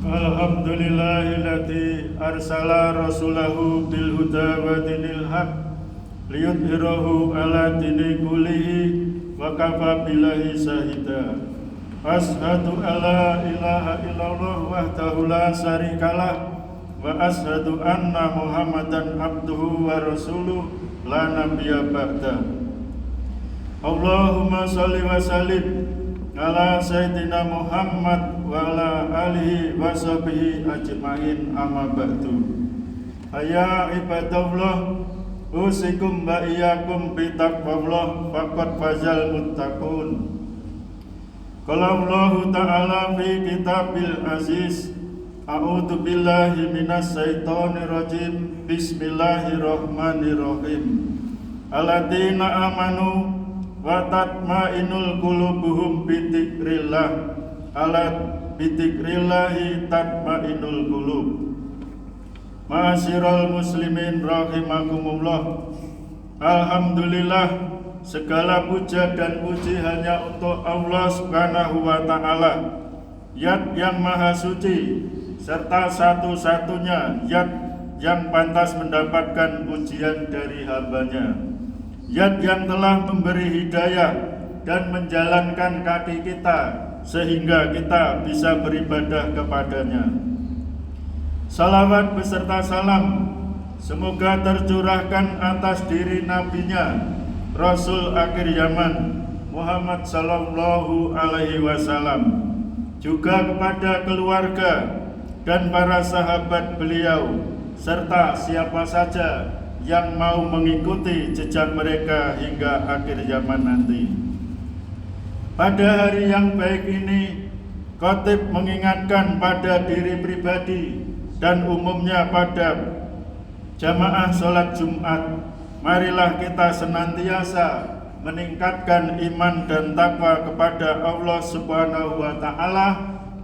Alhamdulillahilladzi arsala rasulahu bil huda wa dinil haq liyudhhirahu ala dini kullihi wa kafa billahi shahida. Ashhadu alla ilaha illallah wahdahu la syarikalah wa ashhadu anna Muhammadan abduhu wa rasuluh la nabiyya ba'da. Allahumma shalli wa sallim ala sayyidina Muhammad wa ala alihi wa sahbihi ajma'in, amma ba'du. Ya ibadallah, usikum wa iyyakum bi taqwallah faqad fazal muttaqun. Qala Allah ta'ala fi kitabil aziz, a'udzu billahi minas syaitonir rajim, bismillahirrahmanirrahim. Alladzina amanu wa tatmainul qulubuhum bi dzikrillah, ala bi dzikrillahi tatmainul qulub. Ma'asyiral muslimin rahimakumullah. Alhamdulillah, segala puja dan puji hanya untuk Allah Subhanahu wa ta'ala, Zat yang maha suci serta satu-satunya Zat yang pantas mendapatkan pujian dari hambanya, Zat yang telah memberi hidayah dan menjalankan kaki kita sehingga kita bisa beribadah kepadanya. Salawat beserta salam semoga tercurahkan atas diri nabinya, Rasul akhir zaman Muhammad sallallahu alaihi wasallam, juga kepada keluarga, dan para sahabat beliau, serta siapa saja yang mau mengikuti jejak mereka hingga akhir zaman nanti. Pada hari yang baik ini, khatib mengingatkan pada diri pribadi dan umumnya pada jamaah sholat Jumat, marilah kita senantiasa meningkatkan iman dan takwa kepada Allah Subhanahu wa Ta'ala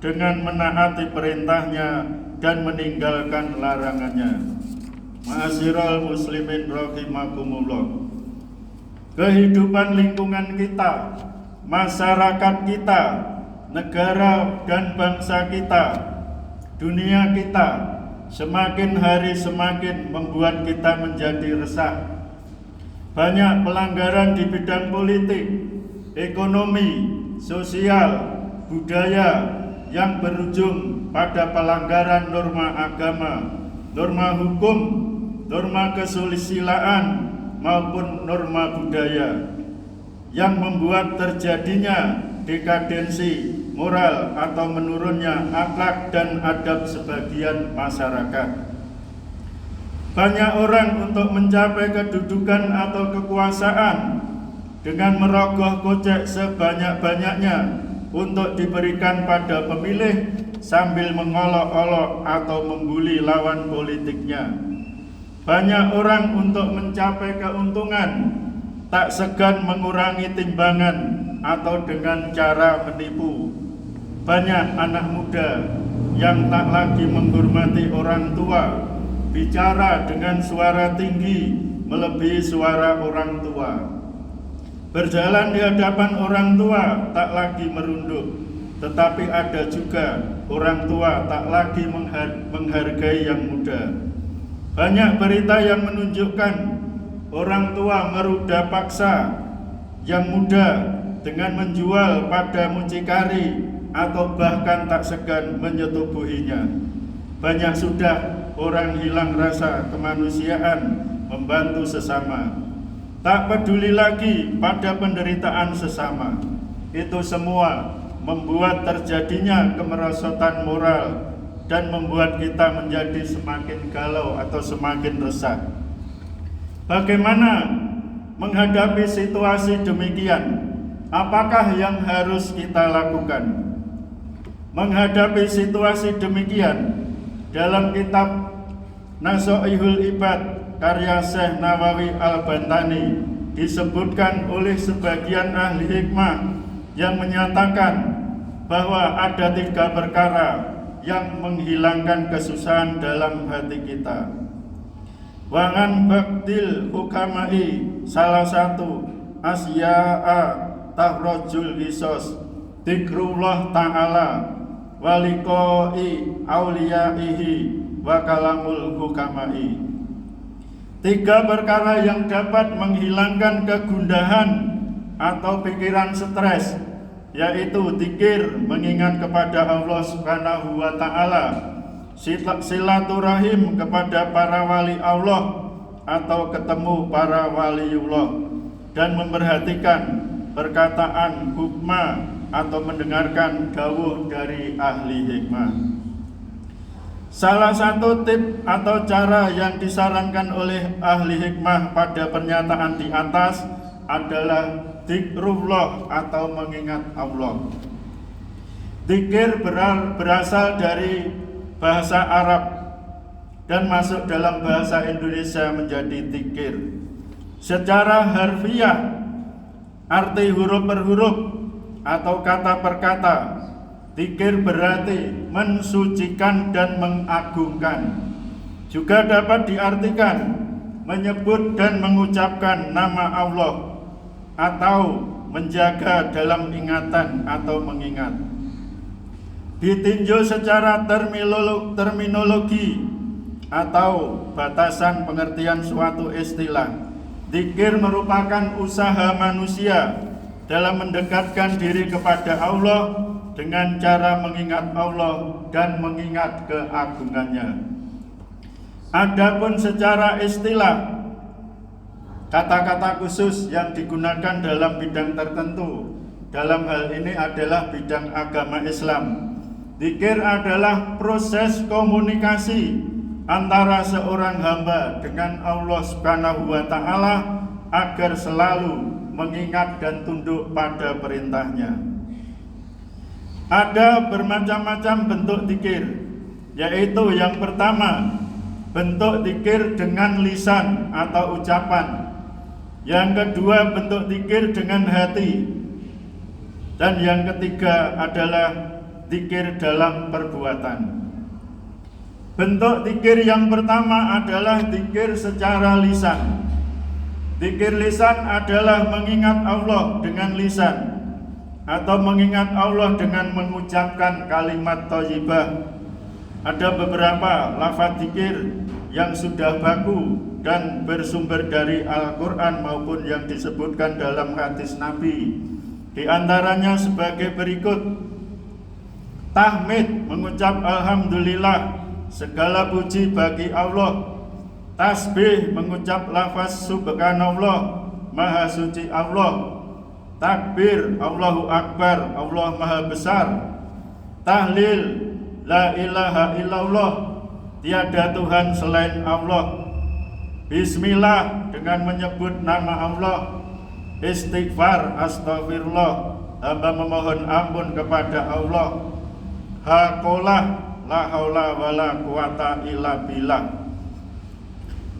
dengan menaati perintahnya dan meninggalkan larangannya. Ma'asyiral muslimin rahimakumullah. Kehidupan lingkungan kita, masyarakat kita, negara dan bangsa kita, dunia kita semakin hari semakin membuat kita menjadi resah. Banyak pelanggaran di bidang politik, ekonomi, sosial, budaya yang berujung pada pelanggaran norma agama, norma hukum, norma kesusilaan maupun norma budaya yang membuat terjadinya dekadensi moral atau menurunnya akhlak dan adab sebagian masyarakat. Banyak orang untuk mencapai kedudukan atau kekuasaan dengan merogoh kocek sebanyak-banyaknya untuk diberikan pada pemilih sambil mengolok-olok atau membuli lawan politiknya. Banyak orang untuk mencapai keuntungan tak segan mengurangi timbangan atau dengan cara menipu. Banyak anak muda yang tak lagi menghormati orang tua, bicara dengan suara tinggi melebihi suara orang tua. Berjalan di hadapan orang tua tak lagi merunduk, tetapi ada juga orang tua tak lagi menghargai yang muda. Banyak berita yang menunjukkan orang tua meruda paksa yang muda dengan menjual pada mucikari atau bahkan tak segan menyetubuhinya. Banyak sudah orang hilang rasa kemanusiaan membantu sesama, tak peduli lagi pada penderitaan sesama. Itu semua membuat terjadinya kemerosotan moral dan membuat kita menjadi semakin galau atau semakin resah. Bagaimana menghadapi situasi demikian? Apakah yang harus kita lakukan? Menghadapi situasi demikian, dalam kitab Nasoihul Ibad karya Syekh Nawawi Al-Bantani disebutkan oleh sebagian ahli hikmah yang menyatakan bahwa ada 3 perkara yang menghilangkan kesusahan dalam hati kita. Wangan baktil hukamai, salah satu asya'a tahrojul hisos, dikrullah ta'ala walikoi auliyaihi wa kalamul hukamai. 3 perkara yang dapat menghilangkan kegundahan atau pikiran stres, yaitu zikir, mengingat kepada Allah Subhanahu wa Ta'ala, silaturahim kepada para wali Allah atau ketemu para waliullah, dan memperhatikan perkataan hikmah atau mendengarkan dawuh dari ahli hikmah. Salah satu tip atau cara yang disarankan oleh ahli hikmah pada pernyataan di atas adalah zikrullah atau mengingat Allah. Zikir berasal dari bahasa Arab dan masuk dalam bahasa Indonesia menjadi zikir. Secara harfiah, arti huruf per huruf atau kata per kata, zikir berarti mensucikan dan mengagungkan. Juga dapat diartikan menyebut dan mengucapkan nama Allah atau menjaga dalam ingatan atau mengingat. Ditinjau secara terminologi atau batasan pengertian suatu istilah, zikir merupakan usaha manusia dalam mendekatkan diri kepada Allah dengan cara mengingat Allah dan mengingat keagungannya. Adapun secara istilah, kata-kata khusus yang digunakan dalam bidang tertentu, dalam hal ini adalah bidang agama Islam. Zikir adalah proses komunikasi antara seorang hamba dengan Allah Subhanahu wa Ta'ala agar selalu mengingat dan tunduk pada perintahnya. Ada bermacam-macam bentuk zikir, yaitu yang pertama, bentuk zikir dengan lisan atau ucapan. Yang kedua, bentuk zikir dengan hati. Dan yang ketiga adalah zikir dalam perbuatan. Bentuk zikir yang pertama adalah zikir secara lisan. Zikir lisan adalah mengingat Allah dengan lisan atau mengingat Allah dengan mengucapkan kalimat thayyibah. Ada beberapa lafaz zikir yang sudah baku dan bersumber dari Al-Quran maupun yang disebutkan dalam hadis Nabi. Di antaranya sebagai berikut: tahmid, mengucap alhamdulillah, segala puji bagi Allah. Tasbih, mengucap lafaz subhanallah, maha suci Allah. Takbir, Allahu Akbar, Allah maha besar. Tahlil, la ilaha illallah, tiada Tuhan selain Allah. Bismillah, dengan menyebut nama Allah. Istighfar, astagfirullah, hamba memohon ampun kepada Allah. Haqolah, la haula wala quwata illa billah.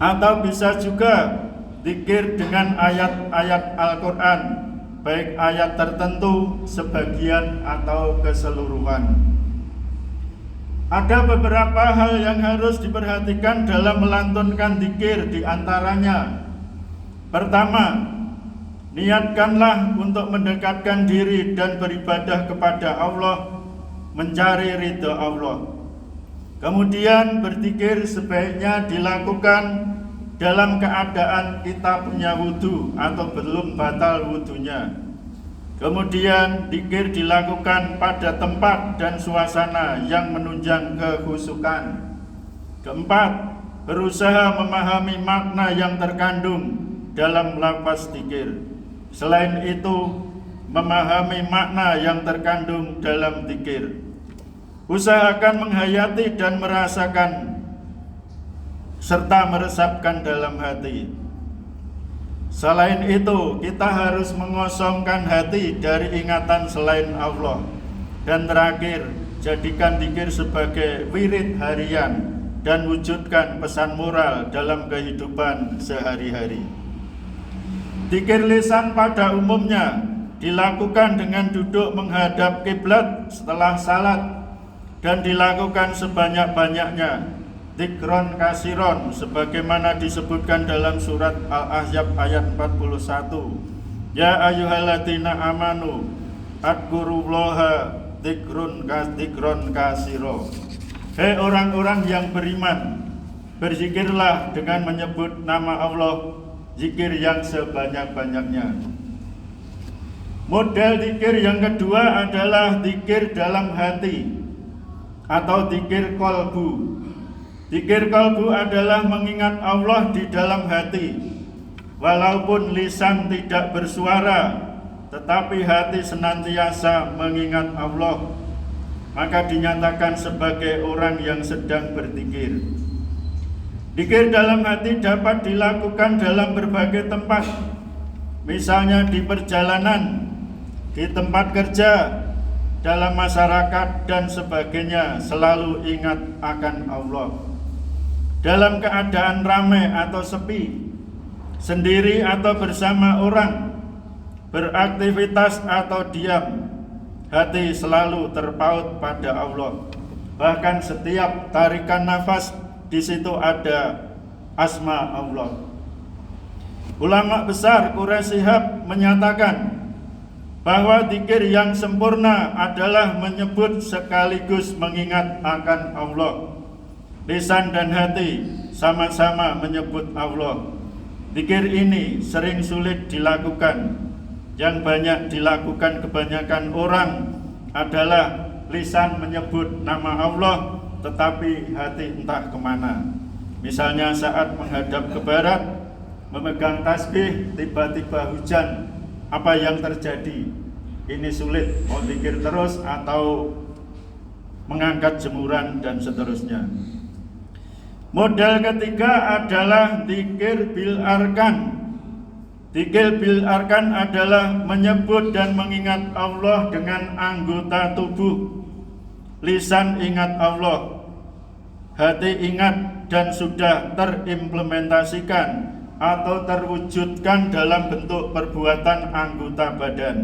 Atau bisa juga zikir dengan ayat-ayat Al-Quran, baik ayat tertentu, sebagian atau keseluruhan. Ada beberapa hal yang harus diperhatikan dalam melantunkan zikir, di antaranya: pertama, niatkanlah untuk mendekatkan diri dan beribadah kepada Allah, mencari ridha Allah. Kemudian berzikir sebaiknya dilakukan dalam keadaan kita punya wudhu atau belum batal wudhunya. Kemudian zikir dilakukan pada tempat dan suasana yang menunjang kekhusyukan. Keempat, berusaha memahami makna yang terkandung dalam lafaz zikir. Selain itu, memahami makna yang terkandung dalam zikir. Usahakan menghayati dan merasakan serta meresapkan dalam hati. Selain itu, kita harus mengosongkan hati dari ingatan selain Allah. Dan terakhir, jadikan zikir sebagai wirid harian dan wujudkan pesan moral dalam kehidupan sehari-hari. Zikir lisan pada umumnya dilakukan dengan duduk menghadap kiblat setelah salat dan dilakukan sebanyak-banyaknya. Dzikron kasiron, sebagaimana disebutkan dalam surat Al-Ahzab ayat 41. Ya ayyuhalladzina amanu adkurullaha dzikron kasiro. Hei orang-orang yang beriman, berzikirlah dengan menyebut nama Allah, zikir yang sebanyak-banyaknya. Model zikir yang kedua adalah zikir dalam hati atau zikir qalbu. Zikir qalbu adalah mengingat Allah di dalam hati. Walaupun lisan tidak bersuara, tetapi hati senantiasa mengingat Allah, maka dinyatakan sebagai orang yang sedang berzikir. Zikir dalam hati dapat dilakukan dalam berbagai tempat, misalnya di perjalanan, di tempat kerja, dalam masyarakat dan sebagainya. Selalu ingat akan Allah. Dalam keadaan ramai atau sepi, sendiri atau bersama orang, beraktivitas atau diam, hati selalu terpaut pada Allah. Bahkan setiap tarikan nafas, di situ ada asma Allah. Ulama besar Quraisy Shihab menyatakan bahwa zikir yang sempurna adalah menyebut sekaligus mengingat akan Allah. Lisan dan hati sama-sama menyebut Allah. Zikir ini sering sulit dilakukan. Yang banyak dilakukan kebanyakan orang adalah lisan menyebut nama Allah, tetapi hati entah kemana. Misalnya saat menghadap ke barat, memegang tasbih, tiba-tiba hujan. Apa yang terjadi? Ini sulit, mau zikir terus atau mengangkat jemuran, dan seterusnya. Model ketiga adalah dzikir bil arkan. Dzikir bil arkan adalah menyebut dan mengingat Allah dengan anggota tubuh. Lisan ingat Allah, hati ingat dan sudah terimplementasikan atau terwujudkan dalam bentuk perbuatan anggota badan.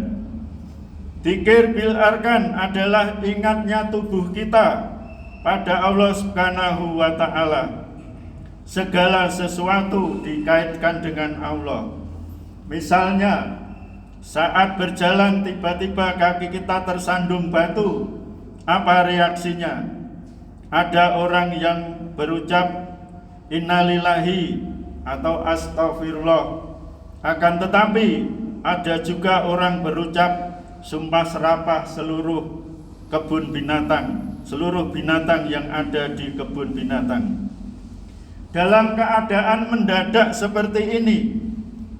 Dzikir bil arkan adalah ingatnya tubuh kita pada Allah Subhanahu wa ta'ala. Segala sesuatu dikaitkan dengan Allah. Misalnya, saat berjalan tiba-tiba kaki kita tersandung batu, apa reaksinya? Ada orang yang berucap innalillahi atau astaghfirullah. Akan tetapi ada juga orang berucap sumpah serapah seluruh kebun binatang, seluruh binatang yang ada di kebun binatang. Dalam keadaan mendadak seperti ini,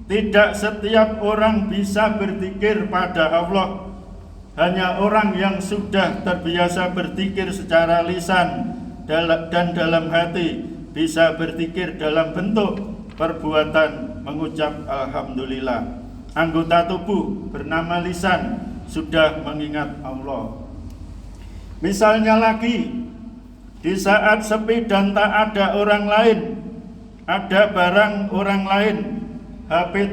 tidak setiap orang bisa berzikir pada Allah. Hanya orang yang sudah terbiasa berzikir secara lisan dan dalam hati bisa berzikir dalam bentuk perbuatan mengucap alhamdulillah. Anggota tubuh bernama lisan sudah mengingat Allah. Misalnya lagi, di saat sepi dan tak ada orang lain, ada barang orang lain, HP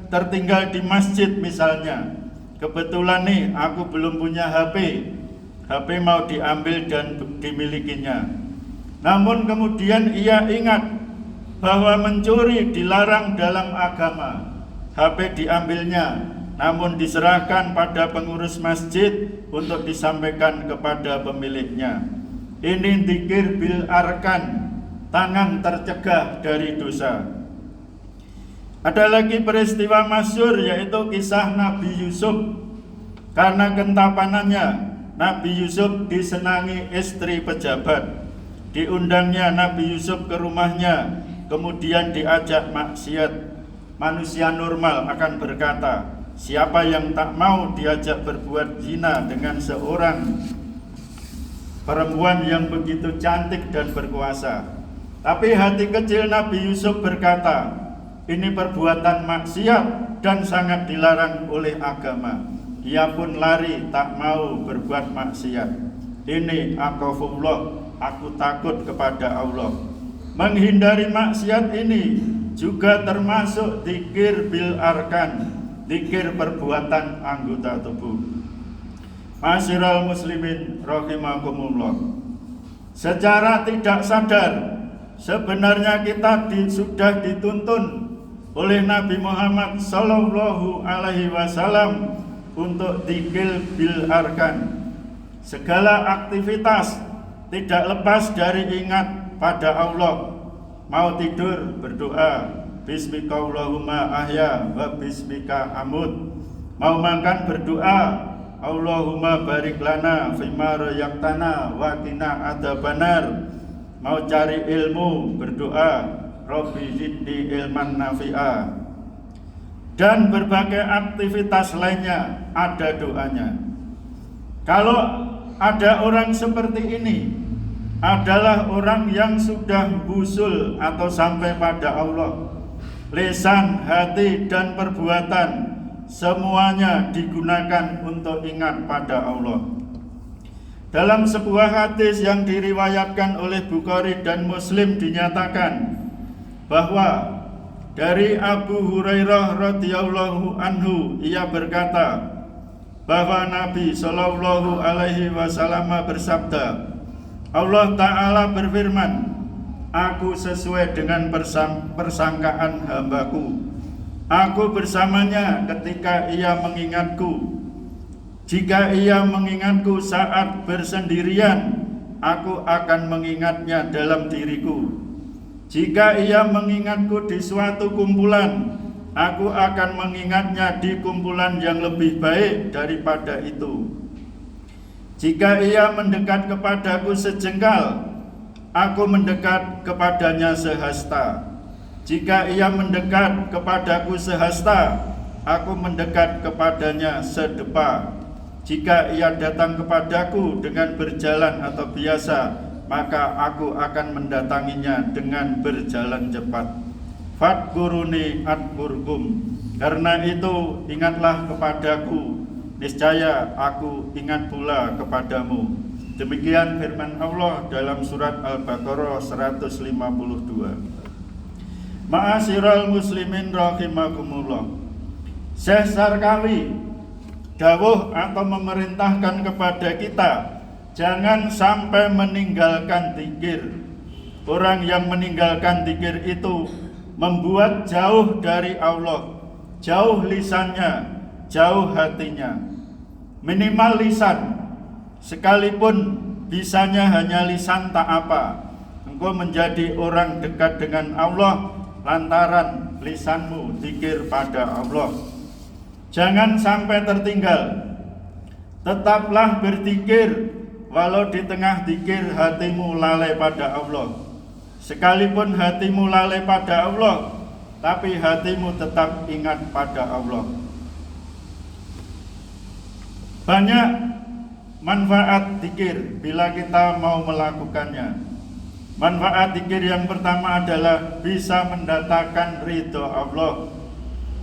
tertinggal di masjid misalnya. Kebetulan nih aku belum punya HP mau diambil dan dimilikinya. Namun kemudian ia ingat bahwa mencuri dilarang dalam agama. HP diambilnya, namun diserahkan pada pengurus masjid untuk disampaikan kepada pemiliknya. Ini dzikir bil arkan, tangan tercegah dari dosa. Ada lagi peristiwa masyhur, yaitu kisah Nabi Yusuf. Karena kentapanannya, Nabi Yusuf disenangi istri pejabat. Diundangnya Nabi Yusuf ke rumahnya, kemudian diajak maksiat. Manusia normal akan berkata, siapa yang tak mau diajak berbuat zina dengan seorang perempuan yang begitu cantik dan berkuasa? Tapi hati kecil Nabi Yusuf berkata, ini perbuatan maksiat dan sangat dilarang oleh agama. Ia pun lari, tak mau berbuat maksiat. Ini akhafullah, aku takut kepada Allah. Menghindari maksiat ini juga termasuk dzikir bil arkan, dzikir perbuatan anggota tubuh. Masyiral muslimin rahimakumullah. Secara tidak sadar, sebenarnya kita sudah dituntun oleh Nabi Muhammad sallallahu alaihi wasallam untuk dzikir bil arkan. Segala aktivitas tidak lepas dari ingat pada Allah. Mau tidur berdoa, bismika Allahumma ahya wa bismika amut. Mau makan berdoa, Allahumma barik lana fima razaqtana wa qina adzabannar. Mau cari ilmu berdoa, Rabbi zidni ilman nafi'a. Dan berbagai aktivitas lainnya ada doanya. Kalau ada orang seperti ini, adalah orang yang sudah wusul atau sampai pada Allah. Lisan, hati, dan perbuatan semuanya digunakan untuk ingat pada Allah. Dalam sebuah hadis yang diriwayatkan oleh Bukhari dan Muslim dinyatakan bahwa dari Abu Hurairah radhiyallahu anhu, ia berkata bahwa Nabi sallallahu alaihi wasallam bersabda, Allah Ta'ala berfirman, aku sesuai dengan persangkaan hambaku. Aku bersamanya ketika ia mengingatku. Jika ia mengingatku saat bersendirian, aku akan mengingatnya dalam diriku. Jika ia mengingatku di suatu kumpulan, aku akan mengingatnya di kumpulan yang lebih baik daripada itu. Jika ia mendekat kepadaku sejengkal, aku mendekat kepadanya sehasta. Jika ia mendekat kepadaku sehasta, aku mendekat kepadanya sedepa. Jika ia datang kepadaku dengan berjalan atau biasa, maka aku akan mendatanginya dengan berjalan cepat. Fadkuruni adkurkum. Karena itu ingatlah kepadaku, niscaya aku ingat pula kepadamu. Demikian firman Allah dalam surat Al-Baqarah 152. Ma'asyiral muslimin rahimakumullah. Syekh Sarkawi dawuh atau memerintahkan kepada kita, jangan sampai meninggalkan zikir. Orang yang meninggalkan zikir itu membuat jauh dari Allah, jauh lisannya, jauh hatinya. Minimal lisan, sekalipun bisanya hanya lisan tak apa. Engkau menjadi orang dekat dengan Allah lantaran lisanmu zikir pada Allah. Jangan sampai tertinggal. Tetaplah berzikir, walau di tengah zikir hatimu lalai pada Allah. Sekalipun hatimu lalai pada Allah, tapi hatimu tetap ingat pada Allah. Banyak manfaat zikir bila kita mau melakukannya. Manfaat zikir yang pertama adalah bisa mendatangkan ridho Allah.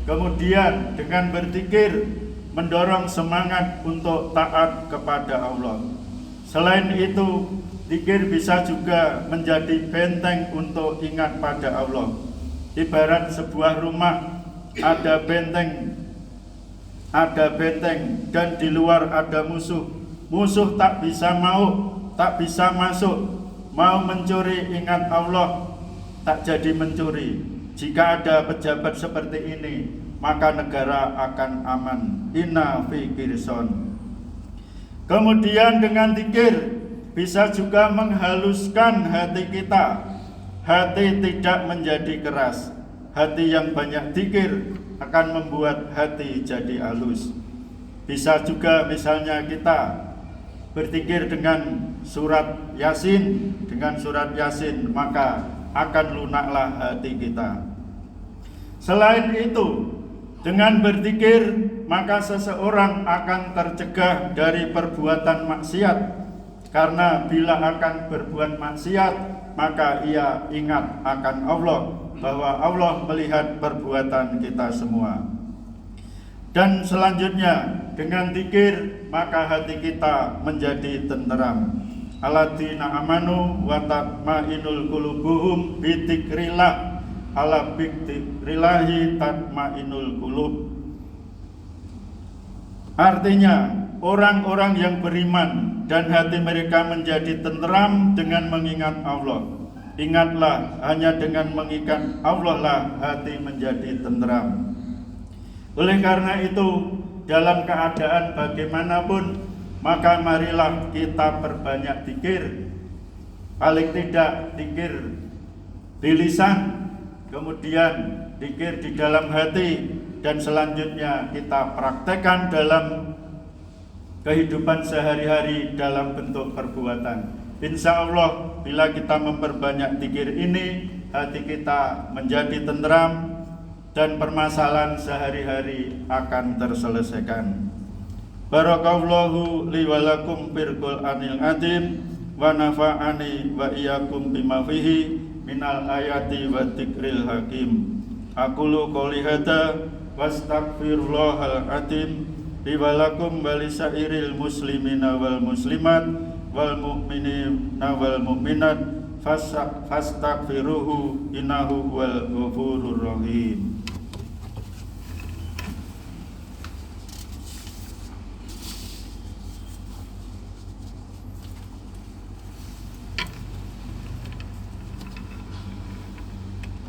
Kemudian dengan berzikir mendorong semangat untuk taat kepada Allah. Selain itu, zikir bisa juga menjadi benteng untuk ingat pada Allah. Ibarat sebuah rumah, ada benteng dan di luar ada musuh. Musuh tak bisa masuk. Mau mencuri, ingat Allah, tak jadi mencuri. Jika ada pejabat seperti ini, maka negara akan aman. Inna fi kirson. Kemudian dengan zikir bisa juga menghaluskan hati kita. Hati tidak menjadi keras. Hati yang banyak zikir akan membuat hati jadi halus. Bisa juga misalnya kita berzikir dengan surat Yasin. Dengan surat Yasin maka akan lunaklah hati kita. Selain itu, dengan berzikir maka seseorang akan tercegah dari perbuatan maksiat. Karena bila akan berbuat maksiat, maka ia ingat akan Allah, bahwa Allah melihat perbuatan kita semua. Dan selanjutnya, dengan zikir maka hati kita menjadi tenteram. Alladzina amanu wa tatmainul qulubuhum bi dzikrillah, ala bidzikrillahi tatmainul qulub. Artinya, orang-orang yang beriman dan hati mereka menjadi tenteram dengan mengingat Allah. Ingatlah, hanya dengan mengingat Allah lah hati menjadi tenteram. Oleh karena itu, dalam keadaan bagaimanapun, maka marilah kita perbanyak zikir. Paling tidak zikir di lisan, kemudian zikir di dalam hati, dan selanjutnya kita praktekkan dalam kehidupan sehari-hari dalam bentuk perbuatan. Insya Allah bila kita memperbanyak zikir ini, hati kita menjadi tenteram dan permasalahan sehari-hari akan terselesaikan. Barakallahu li wa lakum fil Qur'anil azim wa nafa'ani wa iyyakum bima fihi minal ayati wa dzikril hakim. Aqulu qouli hadza wastaghfirullahal azim li wa lakum wa lisairil muslimina wal muslimat wal mu'minina wal mu'minat fastaghfiruhu innahu wal ghafurur rahim.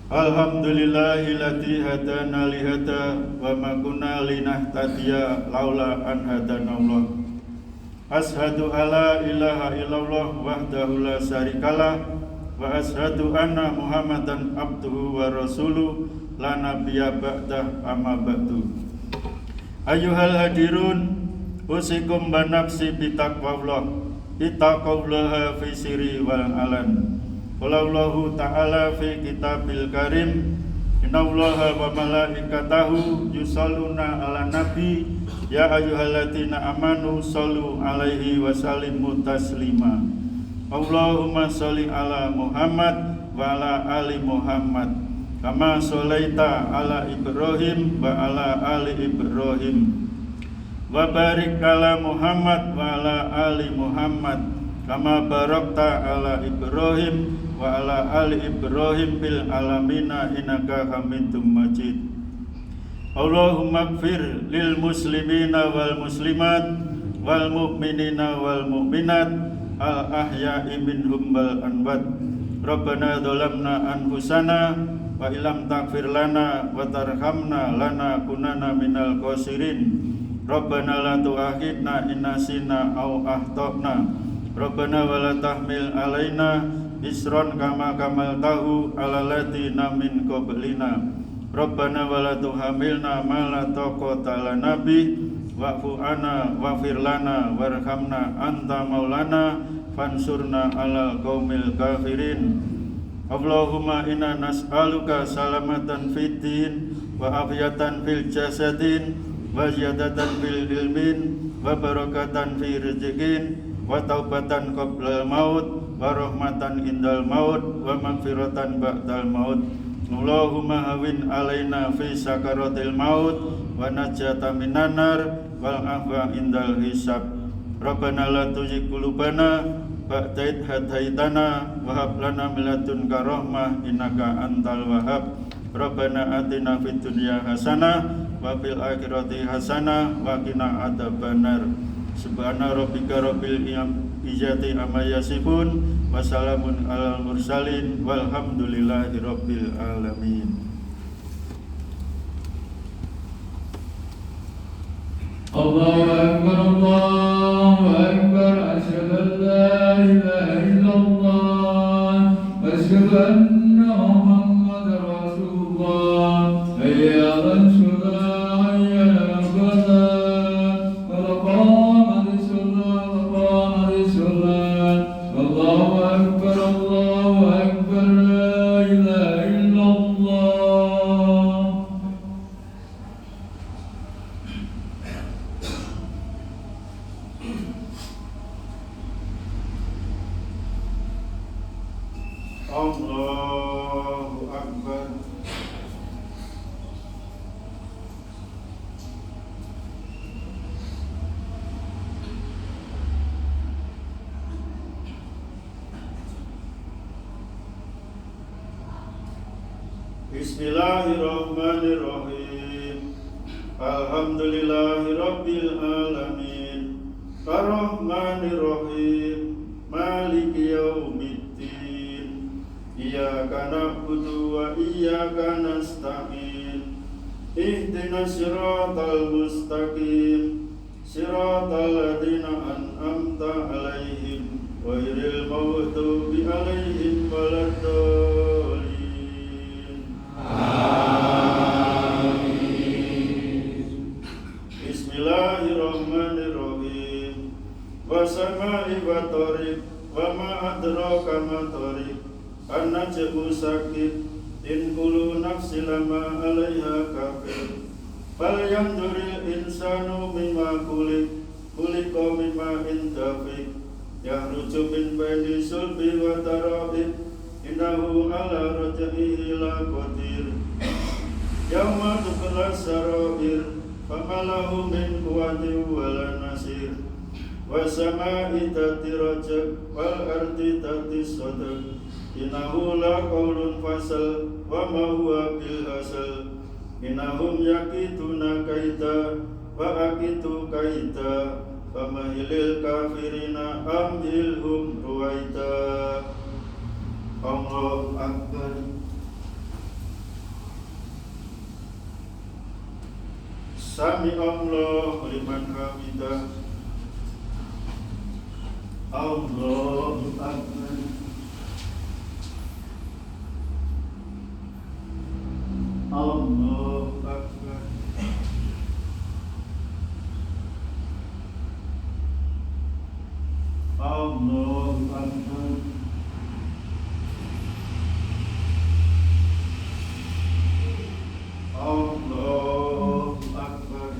Alhamdulillahilladzi hadana li hadza wa ma kunna linahtadiya laula an hadanallah. Ashhadu alla ilaha illallah wahdahu la syarikalah wa ashhadu anna Muhammadan abduhu wa rasuluh la nabiyya ba'dah amma ba'du. Ayyuhal hadirun, usikum bi nafsi bitaqwallah. Ittaqullaha fi sirri wal alan. Wallahu ta'ala fi kitabil karim, innallaha wa malaikatahu yusalluna ala nabi Ya ayyuhalladzina amanu shollu alaihi wa sallimu taslima. Allahumma sholli ala Muhammad wa ala ali Muhammad kama sholaita ala Ibrahim wa ala ali Ibrahim wa barik ala Muhammad wa ala ali Muhammad kama barakta ala Ibrahim wa ala ali Ibrahim bil alamina innaka Hamidum Majid. Allahumma ighfir lil muslimina wal muslimat wal mu'minina wal mu'minat al ahya'i minhum wal amwat. Rabbana dzalamna anfusana wa illam taghfir lana wa tarhamna lanakunanna minal khosirin. Rabbana la tu'akhidna in nasina aw akhtana. Rabbana wa la tahmil alaina isron kama kamaltahu ala ladina min qablina. Rabbana wa la tuhamilna ma la taqata lana bi wa'fu anna wa'fir lana warhamna anta maulana fansurna alal qaumil kafirin. Allahumma inna nas'aluka salamatan fid din wa afiyatan fil jasadin wa ziyadatan fil ilmin wa barakatan fi rizqin wa taubatan qabla maut wa rahmatan indal maut wa maghfiratan ba'dal maut. Allahumma hawin alaina fi sakaratil maut wa najata minan nar wal afwa indal hisab. Rabbana la tuzigh qulubana ba'da idh hadaitana wa hab lana min ladunka rahmah innaka antal wahhab. Rabbana atina fid dunya hasanah wa fil akhirati hasanah wa qina adzabannar. Subhana rabbika rabbil izzati amma yasifun wa salamun alal mursalin walhamdulillahi rabbil alamin. Allahu akbar, Allahu akbar, asyhadu an la ilaha illallah wa asyhadu anna Muhammadar Rasulullah. Hayya 'alas shalah, hayya 'alal falah, qad qamatis shalah, qad qamatis shalah. Allahu akbar, Allahu akbar, la ilaha illallah. Allahu akbar. Bismillahirrahmanirrahim. Alhamdulillahi rabbil alamin. Ar-Rahmanirrahim. Maliki yaumiddin. Iyyaka na'budu wa iyyaka nasta'in. Ihdinas siratal mustaqim. Siratal ladzina an'amta 'alaihim ghairil maghdubi 'alaihim waladdallin. Amin. Bismillahirrahmanirrahim. Wasama'i wa thariq wa ma adraka ma thariq. An-najmu sakit in kullu nafsin lama 'alaiha kafir. Fal yanzuril insanu mimma khuliqa mimma dafiq. Yahruju min baini sulbi wa tara'ib. Innahu ala raj'ihi laqadir. Yauma tuqlas sarair. Fama lahu min quwwatin wala nasir. Wasama'i dzati rajab wal ardi dzati sadaq. Innahu laqaulun fasal wa ma huwa bil hasal. Innahum yakiduna kaida wa akidu kaida. Famahilil kafirina amhilhum ruwaida. Allahu akbar. Sami Allah liman hamidah. Allahu akbar. Allahu akbar. Allahu akbar. Allahu akbar.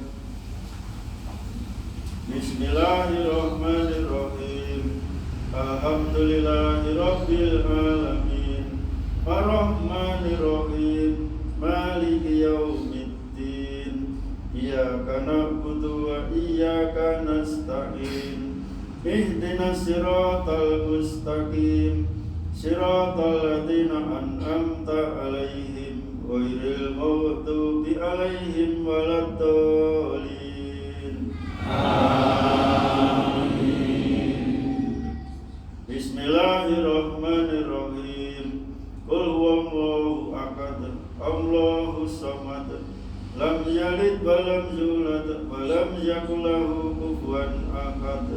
Alhamdulillahi Rabbil Alamin Ar-Rahmanir-Rahim Maliki Yaumiddin Iyyaka na'budu wa iyyaka nasta'in Ihdinas siratal mustaqim Siratal ladzina an'amta 'alaihim ghairil maghdubi 'alaihim waladdallin. Bismillahirrahmanirrahim. Qul huwallahu ahad, Allahus samad, lam yalid wa lam yulad wa lam yakul lahu kufuwan ahad.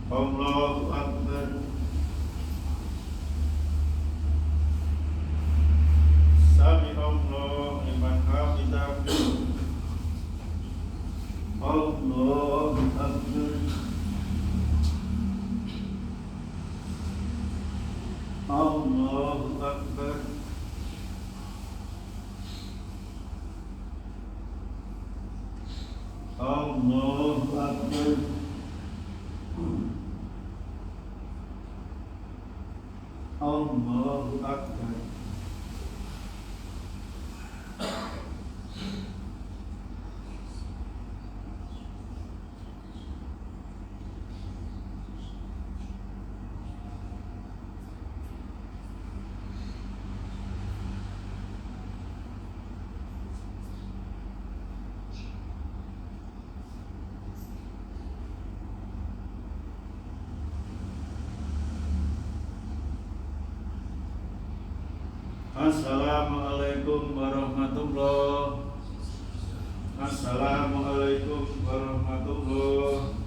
Allahu akbar. Sami Allah liman hamidah. Allahu akbar. Allahu akbar. Allahu akbar. Allahu akbar. Assalamualaikum warahmatullahi. Assalamualaikum warahmatullahi.